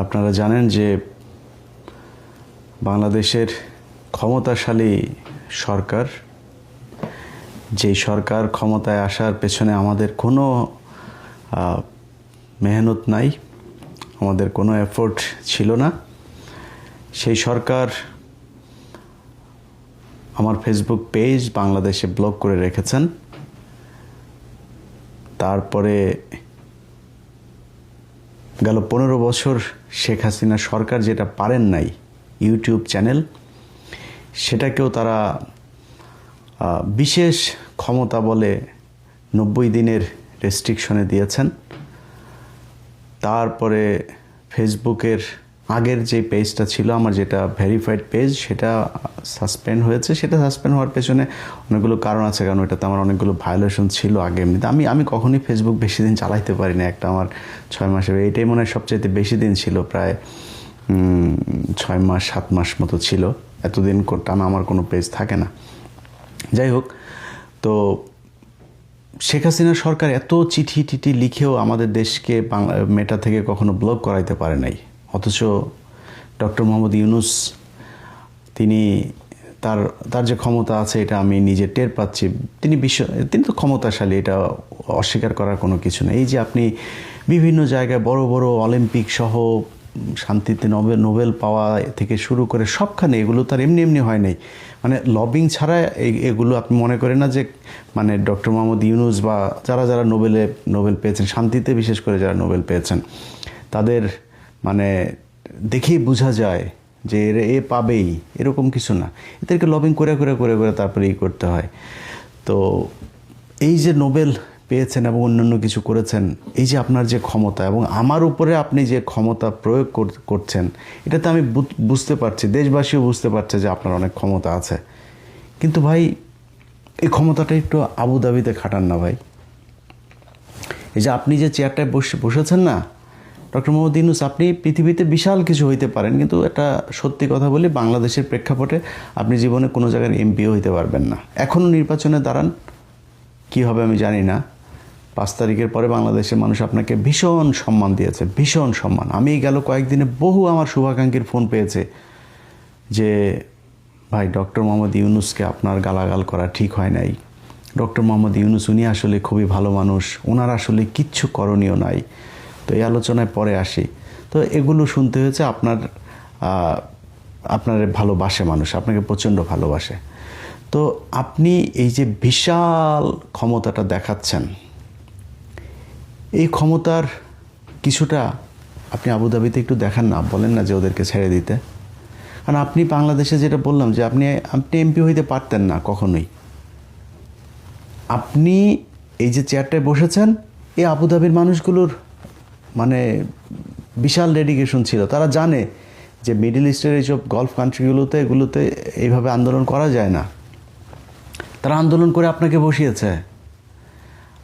আপনারা জানেন যে বাংলাদেশের ক্ষমতাশালী সরকার, যেই সরকার ক্ষমতায় আসার পেছনে আমাদের কোনো মেহনত নাই, আমাদের কোনো এফোর্ট ছিল না, সেই সরকার আমার ফেসবুক পেজ বাংলাদেশে ব্লক করে রেখেছেন। তারপরে গেল 15 বছর শেখ হাসিনা সরকার যেটা পারেন নাই, ইউটিউব চ্যানেল, সেটাকেও তারা বিশেষ ক্ষমতা বলে 90 দিনের রেস্ট্রিকশনে দিয়েছেন। তারপরে ফেসবুকের আগের যে পেজটা ছিল আমার, যেটা ভেরিফাইড পেজ, সেটা সাসপেন্ড হয়েছে। সেটা সাসপেন্ড হওয়ার পেছনে অনেকগুলো কারণ আছে, কারণ এটাতে আমার অনেকগুলো ভায়োলেশন ছিল আগে। এমনিতে আমি কখনোই ফেসবুক বেশি দিন চালাইতে পারি না, একটা আমার 6 মাসের, এইটাই মনে হয় সবচেয়ে বেশি দিন ছিল, প্রায় 6 মাস 7 মাস মতো ছিল। এতদিন টানা আমার কোনো পেজ থাকে না। যাই হোক, তো শেখ হাসিনা সরকার এত চিঠি লিখেও আমাদের দেশকে মেটা থেকে কখনো ব্লক করাইতে পারে নাই। অথচ ডক্টর মোহাম্মদ ইউনূস, তিনি তার যে ক্ষমতা আছে এটা আমি নিজে টের পাচ্ছি। তিনি তো ক্ষমতাশালী, এটা অস্বীকার করার কোনো কিছু নেই। এই যে আপনি বিভিন্ন জায়গায় বড় বড় অলিম্পিক সহ শান্তিতে নোবেল পাওয়া থেকে শুরু করে সবখানে, এগুলো তার এমনি হয় নাই। মানে লবিং ছাড়া এগুলো আপনি মনে করেন না যে মানে ডক্টর মোহাম্মদ ইউনূস বা যারা নোবেল পেয়েছেন, শান্তিতে বিশেষ করে যারা নোবেল পেয়েছেন, তাদের মানে দেখেই বোঝা যায় যে এ পাবেই, এরকম কিছু না। এদেরকে লবিং করে তারপরে করতে হয়। তো এই যে নোবেল পেয়েছেন এবং অন্যান্য কিছু করেছেন, এই যে আপনার যে ক্ষমতা এবং আমার উপরে আপনি যে ক্ষমতা প্রয়োগ করছেন, এটাতে আমি বুঝতে পারছি, দেশবাসীও বুঝতে পারছে যে আপনার অনেক ক্ষমতা আছে। কিন্তু ভাই, এই ক্ষমতাটা একটু আবুধাবিতে খাটান না ভাই। এই যে আপনি যে চেয়ারটায় বসেছেন না, ডক্টর মোহাম্মদ ইউনূস, আপনি পৃথিবীতে বিশাল কিছু হইতে পারেন, কিন্তু একটা সত্যি কথা বলি, বাংলাদেশের প্রেক্ষাপটে আপনি জীবনে কোনো জায়গায় এমপিও হইতে পারবেন না। এখনও নির্বাচনে দাঁড়ান, কি হবে আমি জানি না। 5 তারিখের পরে বাংলাদেশের মানুষ আপনাকে ভীষণ সম্মান দিয়েছে, ভীষণ সম্মান। আমি গেল কয়েকদিনে বহু আমার শুভাকাঙ্ক্ষীর ফোন পেয়েছে যে ভাই, ডক্টর মোহাম্মদ ইউনূসকে আপনার গালাগাল করা ঠিক হয় নাই। ডক্টর মোহাম্মদ ইউনূস, উনি আসলে খুবই ভালো মানুষ, ওনার আসলে কিচ্ছু করণীয় নাই। তো এই আলোচনায় পরে আসি। তো এগুলো শুনতে হয়েছে। আপনার ভালোবাসে মানুষ, আপনাকে প্রচণ্ড ভালোবাসে। তো আপনি এই যে বিশাল ক্ষমতাটা দেখাচ্ছেন, এই ক্ষমতার কিছুটা আপনি আবুধাবিতে একটু দেখান না, বলেন না যে ওদেরকে ছেড়ে দিতে। কারণ আপনি বাংলাদেশে যেটা বললাম যে আপনি এমপি হইতে পারতেন না কখনোই। আপনি এই যে চেয়ারটায় বসেছেন, এই আবুধাবির মানুষগুলোর মানে বিশাল ডেডিকেশন ছিল। তারা জানে যে মিডল ইস্টের এইসব গলফ কান্ট্রিগুলোতে এগুলোতে এইভাবে আন্দোলন করা যায় না। তারা আন্দোলন করে আপনাকে বসিয়েছে।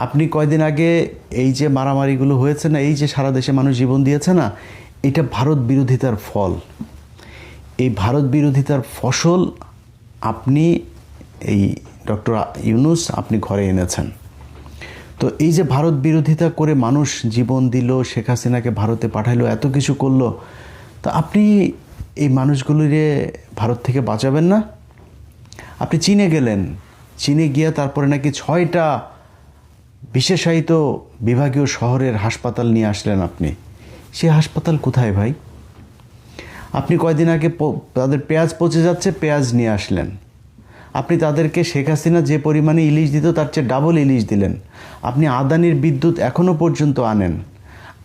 আপনি কয়দিন আগে এই যে মারামারিগুলো হয়েছে না, এই যে সারা দেশে মানুষ জীবন দিয়েছে না, এটা ভারত বিরোধিতার ফল। এই ভারত বিরোধিতার ফসল আপনি, এই ডক্টর ইউনূস, আপনি ঘরে এনেছেন। তো এই যে ভারত বিরোধিতা করে মানুষ জীবন দিল, শেখ হাসিনাকে ভারতে পাঠাইলো, এত কিছু করলো, তো আপনি এই মানুষগুলিরে ভারত থেকে বাঁচাবেন না? আপনি চীনে গেলেন, চীনে গিয়ে তারপরে নাকি 6টা বিশেষায়িত বিভাগীয় শহরের হাসপাতাল নিয়ে আসলেন আপনি। সে হাসপাতাল কোথায় ভাই? আপনি কয়দিন আগে তাদের পেঁয়াজ পচে যাচ্ছে, পেঁয়াজ নিয়ে আসলেন। আপনি তাদেরকে শেখ হাসিনা যে পরিমাণে ইলিশ দিত তার চেয়ে ডাবল ইলিশ দিলেন। আপনি আদানির বিদ্যুৎ এখনও পর্যন্ত আনেন।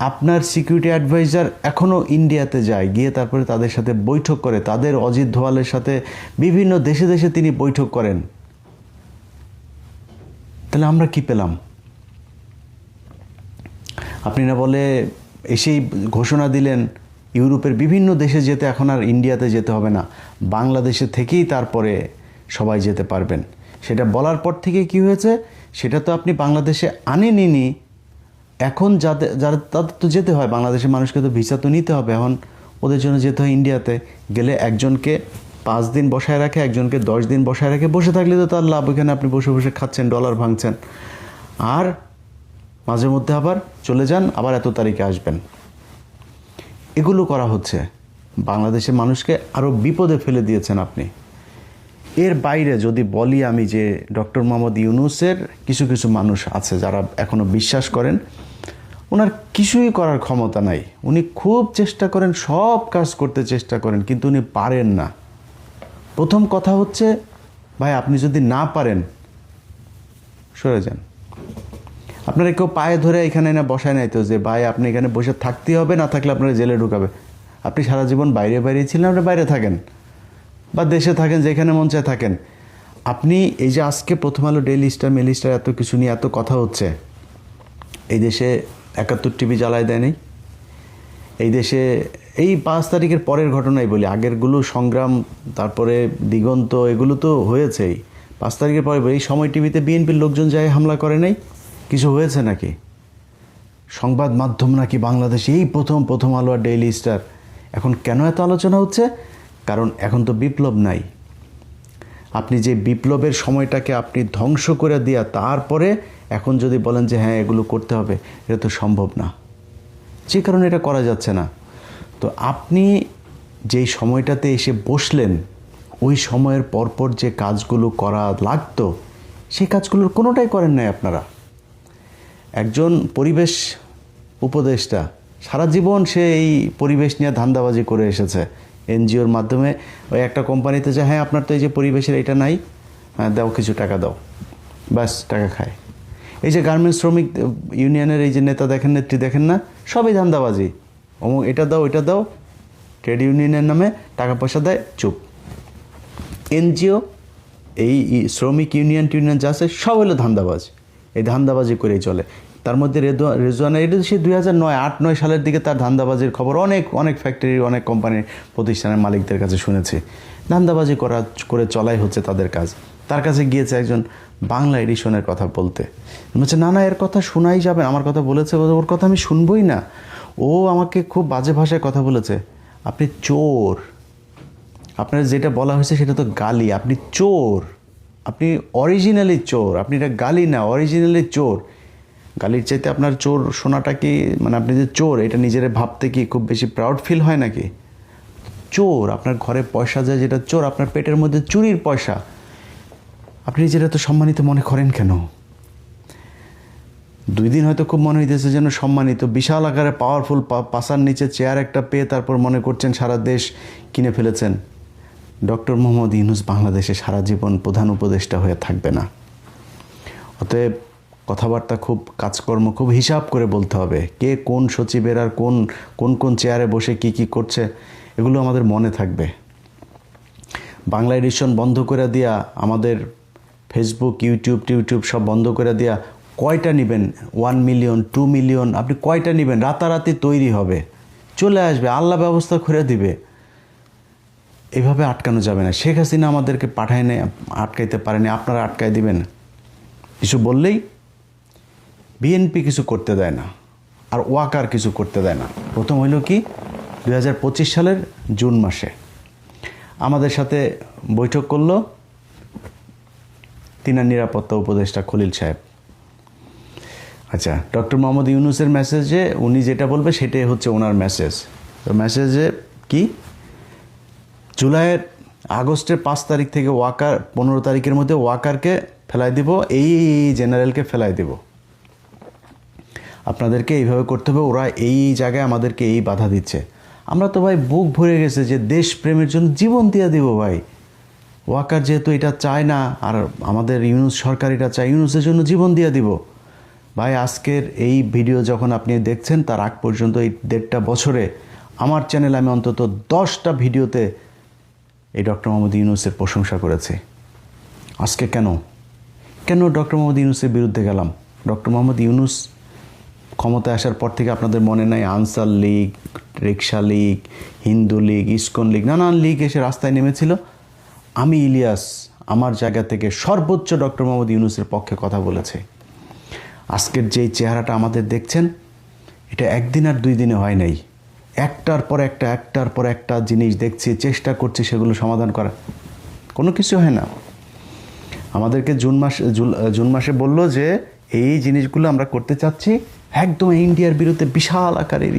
আপনার সিকিউরিটি অ্যাডভাইজার এখনও ইন্ডিয়াতে যায়, গিয়ে তারপরে তাদের সাথে বৈঠক করে, তাদের অজিত দোভালের সাথে বিভিন্ন দেশে তিনি বৈঠক করেন। তাহলে আমরা কি পেলাম? আপনি না বলে এসেই ঘোষণা দিলেন ইউরোপের বিভিন্ন দেশে যেতে, এখন আর ইন্ডিয়াতে যেতে হবে না, বাংলাদেশে থেকেই তারপরে সবাই যেতে পারবেন। সেটা বলার পর থেকে কি হয়েছে, সেটা তো আপনি বাংলাদেশে আনেননি। এখন তাদের তো যেতে হয়, বাংলাদেশের মানুষকে তো ভিসা তো নিতে হবে, এখন ওদের জন্য যেতে হয় ইন্ডিয়াতে। গেলে একজনকে 5 দিন বসায় রাখে, একজনকে 10 দিন বসায় রাখে। বসে থাকলে তো তার লাভ, ওইখানে আপনি বসে বসে খাচ্ছেন, ডলার ভাঙছেন, আর মাঝে মধ্যে আবার চলে যান, আবার এত তারিখে আসবেন। এগুলো করা হচ্ছে। বাংলাদেশের মানুষকে আরও বিপদে ফেলে দিয়েছেন আপনি। এর বাইরে যদি বলি আমি যে ডক্টর মোহাম্মদ ইউনূসের কিছু কিছু মানুষ আছে যারা এখনও বিশ্বাস করেন ওনার কিছুই করার ক্ষমতা নাই, উনি খুব চেষ্টা করেন, সব কাজ করতে চেষ্টা করেন, কিন্তু উনি পারেন না। প্রথম কথা হচ্ছে ভাই আপনি যদি না পারেন সরে যান। আপনারা কেউ পায়ে ধরে এখানে না বসায় নাই তো যে ভাই আপনি এখানে বসে থাকতেই হবে, না থাকলে আপনারা জেলে ঢুকাবে। আপনি সারা জীবন বাইরে বাইরে ছিলেন, আপনি বাইরে থাকেন বা দেশে থাকেন, যেখানে মন চায় থাকেন। আপনি এই যে আজকে প্রথম আলো, ডেইলি স্টার, মেইলি স্টার এত কিছু নিয়ে এত কথা হচ্ছে, এই দেশে 71 টিভি জ্বালায় দেয়নি। এই দেশে এই 5 তারিখের পরের ঘটনাই বলি, আগেরগুলো সংগ্রাম তারপরে দিগন্ত এগুলো তো হয়েছেই। 5 তারিখের পরে এই সময় টিভিতে বিএনপির লোকজন যায় হামলা করে নাই, কিছু হয়েছে নাকি? সংবাদ মাধ্যম নাকি বাংলাদেশে এই প্রথম আলো আর ডেইলি স্টার। এখন কেন এত আলোচনা হচ্ছে? কারণ এখন তো বিপ্লব নাই। আপনি যে বিপ্লবের সময়টাকে আপনি ধ্বংস করে দিয়া তারপরে এখন যদি বলেন যে হ্যাঁ এগুলো করতে হবে, এটা তো সম্ভব না, যে কারণে এটা করা যাচ্ছে না। তো আপনি যেই সময়টাতে এসে বসলেন ওই সময়ের পরপর যে কাজগুলো করা লাগতো সেই কাজগুলোর কোনোটাই করেন নাই আপনারা। একজন পরিবেশ উপদেষ্টা সারা জীবন সে এই পরিবেশ নিয়ে ধান্দাবাজি করে এসেছে, এনজিওর মাধ্যমে ওই একটা কোম্পানিতে যে হ্যাঁ আপনার তো এই যে পরিবেশের এটা নাই, হ্যাঁ দাও কিছু টাকা দাও, ব্যাস টাকা খায়। এই যে গার্মেন্টস শ্রমিক ইউনিয়নের এই যে নেতা দেখেন, নেত্রী দেখেন না, সবই ধান্দাবাজি, অমুক এটা দাও ওইটা দাও, ট্রেড ইউনিয়নের নামে টাকা পয়সা দেয়, চুপ। এনজিও এই শ্রমিক ইউনিয়ন টিউনিয়ন যা আছে সব হলো ধান্দাবাজ, এই ধান্দাবাজি করেই চলে। তার মধ্যে রেজওয়ানা এটা সে 2008-9 সালের দিকে তার ধান্দাবাজির খবর অনেক ফ্যাক্টরি, অনেক কোম্পানির প্রতিষ্ঠানের মালিকদের কাছে শুনেছি। ধান্দাবাজি করে চলাই হচ্ছে তাদের কাজ। তার কাছে গিয়েছে একজন বাংলা এডিশনের কথা বলতে, বলছে না এর কথা শোনাই যাবে, আমার কথা বলেছে, ওর কথা আমি শুনবই না, ও আমাকে খুব বাজে ভাষায় কথা বলেছে। আপনি চোর, আপনার যেটা বলা হয়েছে সেটা তো গালি, আপনি চোর, আপনি অরিজিনালি চোর, আপনি এটা গালি না, অরিজিনালি চোর। গালির চাইতে আপনার চোর শোনাটা কি, মানে আপনি যে চোর এটা নিজের ভাবতে কি খুব বেশি প্রাউড ফিল হয় নাকি? চোর, আপনার ঘরে পয়সা যায় যেটা চোর, আপনার পেটের মধ্যে চুরির পয়সা, আপনি নিজেরা তো সম্মানিত মনে করেন কেন? 2 দিন হয়তো খুব মনে হইতেছে যেন সম্মানিত, বিশাল আকারে পাওয়ারফুল, পাশার নিচে চেয়ার একটা পেয়ে তারপর মনে করছেন সারা দেশ কিনে ফেলেছেন। ডক্টর মোহাম্মদ ইউনূস বাংলাদেশে সারা জীবন প্রধান উপদেষ্টা হয়ে থাকবে না। অতএব কথাবার্তা খুব, কাজকর্ম খুব হিসাব করে বলতে হবে, কে কোন সচিবের আর কোন চেয়ারে বসে কি করছে এগুলো আমাদের মনে থাকবে। বাংলা এডিশন বন্ধ করে দিয়া, আমাদের ফেসবুক, ইউটিউব সব বন্ধ করে দিয়া কয়টা নেবেন? 1 মিলিয়ন 2 মিলিয়ন আপনি কয়টা নেবেন? রাতারাতি তৈরি হবে, চলে আসবে, আল্লাহ ব্যবস্থা করে দিবে। এভাবে আটকানো যাবে না। শেখ হাসিনা আমাদেরকে পাঠায় নেই, আটকাইতে পারেনি, আপনারা আটকায় দিবেন? কিছু বললেই বিএনপি কিছু করতে দেয় না, আর ওয়াকার কিছু করতে দেয় না। প্রথম হইল কি 2025 সালের জুন মাসে আমাদের সাথে বৈঠক করলো তিনার নিরাপত্তা উপদেষ্টা খলিল সাহেব। আচ্ছা, ডক্টর মোহাম্মদ ইউনূসের মেসেজে উনি যেটা বলবে সেটাই হচ্ছে ওনার মেসেজ। তো মেসেজে কি, আগস্টের 5 তারিখ থেকে ওয়াকার, 15 তারিখের মধ্যে ওয়াকারকে ফেলাই দিব, এই জেনারেলকে ফেলাই দিব, আপনাদেরকে এইভাবে করতে হবে, ওরা এই জায়গায় আমাদেরকে এই বাধা দিচ্ছে। আমরা তো ভাই বুক ভরে গেছে যে দেশপ্রেমের জন্য জীবন দিয়ে দিব ভাই। ওয়াকার যেহেতু এটা চায় না, আর আমাদের ইউনূস সরকার এটা চায়, ইউনূসের জন্য জীবন দিয়ে দিব ভাই। আজকের এই ভিডিও যখন আপনি দেখছেন তার আগ পর্যন্ত এই 1.5 বছরে আমার চ্যানেলে আমি অন্তত 10টা ভিডিওতে এই ডক্টর মোহাম্মদ ইউনূসের প্রশংসা করেছি। আজকে কেন ডক্টর মোহাম্মদ ইউনূসের বিরুদ্ধে গেলাম? ডক্টর মোহাম্মদ ইউনূস ক্ষমতায় আসার পর থেকে আপনাদের মনে নাই আনসার লীগ, রিক্সা লীগ, হিন্দু লীগ, ইসকন লীগ, নানান লীগ এসে রাস্তায় নেমেছিল। আমি ইলিয়াস আমার জায়গা থেকে সর্বোচ্চ ডক্টর মোহাম্মদ ইউনূসের পক্ষে কথা বলেছে। আজকের যেই চেহারাটা আমাদের দেখছেন এটা একদিন আর 2 দিনে হয় নাই, একটার পর একটা জিনিস দেখছি, চেষ্টা করছি সেগুলো সমাধান করা, কোনো কিছু হয় না। আমাদেরকে জুন মাসে বললো যে এই জিনিসগুলো আমরা করতে চাচ্ছি, একদম ইন্ডিয়ার বিরুদ্ধে বিশাল আকারের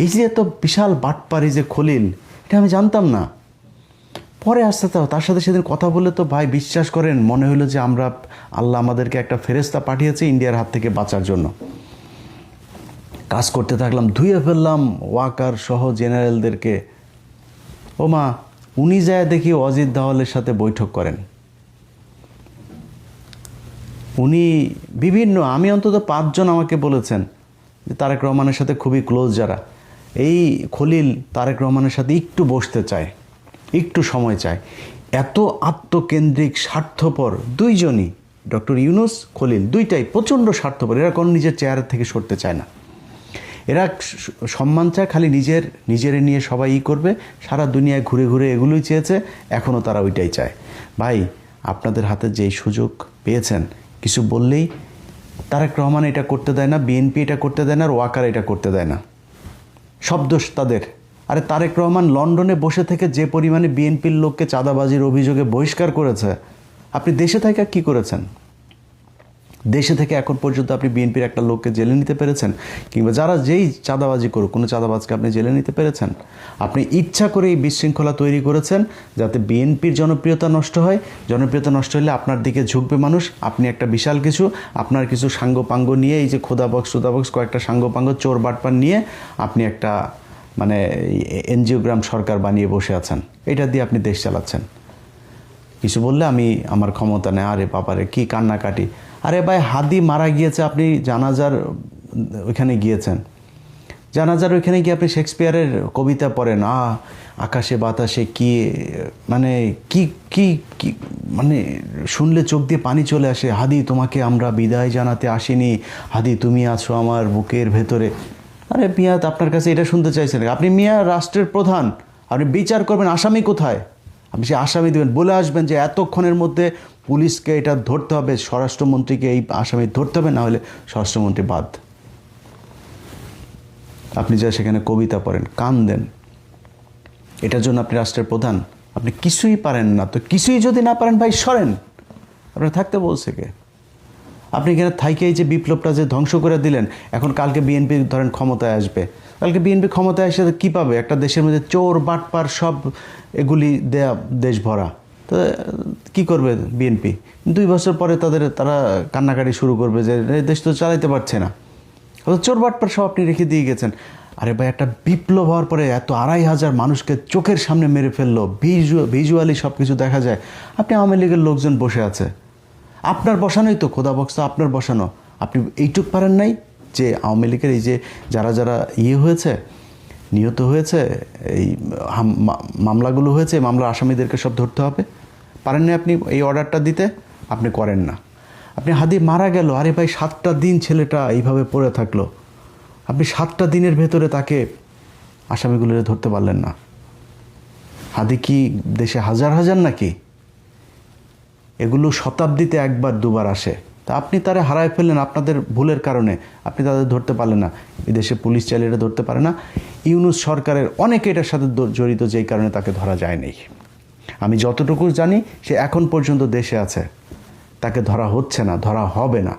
এই যে এত বিশাল বাটপারি যে খলিল, এটা আমি জানতাম না। পরে আসতে তার সাথে সেদিন কথা বলে তো ভাই বিশ্বাস করেন মনে হলো যে আল্লাহ আমাদেরকে একটা ফেরেশতা পাঠিয়েছে ইন্ডিয়ার হাত থেকে বাঁচার জন্য। কাজ করতে থাকলাম, ধুয়ে ফেললাম ওয়াকার সহ জেনারেলদেরকে। ও মা, উনি যায় দেখি অজিত দাওয়ালের সাথে বৈঠক করেন। উনি বিভিন্ন, আমি অন্তত 5 জন আমাকে বলেছেন যে তারেক রহমানের সাথে খুবই ক্লোজ যারা, এই খলিল তারেক রহমানের সাথে একটু বসতে চায়, একটু সময় চায়। এত আত্মকেন্দ্রিক স্বার্থপর দুইজনই, ডক্টর ইউনূস খলিল দুইটাই প্রচণ্ড স্বার্থপর। এরা কোনো নিজের চেয়ারের থেকে সরতে চায় না। এরা সম্মান চায়, খালি নিজেরে নিয়ে সবাই করবে, সারা দুনিয়ায় ঘুরে ঘুরে এগুলোই চেয়েছে, এখনও তারা ওইটাই চায়। ভাই, আপনাদের হাতে যেই সুযোগ পেয়েছেন, কিছু বললেই তারেক রহমান এটা করতে দেয় না, বিএনপি এটা করতে দেয় না, আর ওয়াকার এটা করতে দেয় না, সব দোষ তাদের। আরে তারেক রহমান লন্ডনে বসে থেকে যে পরিমাণে বিএনপির লোককে চাঁদাবাজির অভিযোগে বহিষ্কার করেছে, আপনি দেশে থেকে কি করেছেন? দেশে থেকে এখন পর্যন্ত আপনি বিএনপির একটা লোককে জেলে নিতে পেরেছেন? কিংবা যারা যেই চাঁদাবাজি করুক, কোনো চাঁদাবাজকে আপনি জেলে নিতে পেরেছেন? আপনি ইচ্ছা করে এই বিশৃঙ্খলা তৈরি করেছেন যাতে বিএনপির জনপ্রিয়তা নষ্ট হয়। জনপ্রিয়তা নষ্ট হলে আপনার দিকে ঝুঁকবে মানুষ। আপনি একটা বিশাল কিছু, আপনার কিছু সাঙ্গপাঙ্গ নিয়ে, এই যে খোদাবক্স সুদাবক্স কয়েকটা সাঙ্গপাঙ্গ চোর বাটপার নিয়ে আপনি একটা মানে এনজিওগ্রাম সরকার বানিয়ে বসে আছেন। এটা দিয়ে আপনি দেশ চালাচ্ছেন। কিছু বললে আমার ক্ষমতা নেই, আরে বাবারে কি কান্নাকাটি। আরে ভাই, হাদি মারা গিয়েছে, আপনি জানাজার ওইখানে গিয়েছেন, জানাজার ওইখানে গিয়ে আপনি শেক্সপিয়ারের কবিতা পড়েন, আকাশে বাতাসে কি মানে কি কি কি মানে শুনলে চোখ দিয়ে পানি চলে আসে। হাদি, তোমাকে আমরা বিদায় জানাতে আসিনি, হাদি তুমি আছো আমার বুকের ভেতরে। আরে মিয়া, আপনার কাছে এটা শুনতে চাইছেন? আপনি মিয়া রাষ্ট্রের প্রধান, আপনি বিচার করবেন আসামি কোথায়, আপনি সে আসামি দেবেন, বলে আসবেন যে এতক্ষণের মধ্যে পুলিশকে এটা ধরতে হবে, স্বরাষ্ট্রমন্ত্রীকে এই আসামি ধরতে হবে, না হলে স্বরাষ্ট্রমন্ত্রী বাদ। আপনি যা সেখানে কবিতা পড়েন, কান দেন, এটার জন্য আপনি রাষ্ট্রের প্রধান? আপনি কিছুই পারেন না। তো কিছুই যদি না পারেন ভাই, সরেন। আপনার থাকতে বলছে কে? আপনি এখানে থাইকে এই যে বিপ্লবটা যে ধ্বংস করে দিলেন, এখন কালকে বিএনপি ধরেন ক্ষমতায় আসবে, কালকে বিএনপি ক্ষমতায় এসে কী পাবে? একটা দেশের মধ্যে চোর বাটপার সব এগুলি দেয়া দেশ ভরা। তো কী করবে বিএনপি? 2 বছর পরে তারা কান্নাকাটি শুরু করবে যে দেশ তো চালাইতে পারছে না। চোর বাটপার সব আপনি রেখে দিয়ে গেছেন। আরে ভাই, একটা বিপ্লব হওয়ার পরে এত 2,500 মানুষকে চোখের সামনে মেরে ফেললো, ভিজুয়ালি সব কিছু দেখা যায়। আপনি আওয়ামী লীগের লোকজন বসে আছে, আপনার বসানোই তো, খোদা বক্স আপনার বসানো। আপনি এইটুক পারেন নাই যে আওয়ামী লীগের এই যে যারা হয়েছে, নিহত হয়েছে, এই মামলাগুলো হয়েছে, মামলার আসামিদেরকে সব ধরতে হবে? পারেন না আপনি এই অর্ডারটা দিতে? আপনি করেন না। আপনি হাদি মারা গেল, আরে ভাই 7টা দিন ছেলেটা এইভাবে পড়ে থাকলো, আপনি 7টা দিনের ভেতরে তাকে আসামিগুলো ধরতে পারলেন না। হাদি কি দেশে হাজার হাজার নাকি? এগুলো শতাব্দীতে 1বার 2বার আসে। তা আপনি তারে হারায় ফেললেন আপনাদের ভুলের কারণে, আপনি তাদের ধরতে পারলেন না। বিদেশে পুলিশ চাইলে এটা ধরতে পারে না। ইউনূস সরকারের অনেকে এটার সাথে জড়িত, যেই কারণে তাকে ধরা যায়নি। আমি যতটুকু জানি সে এখন পর্যন্ত দেশে আছে, তাকে ধরা হচ্ছে না, ধরা হবে না।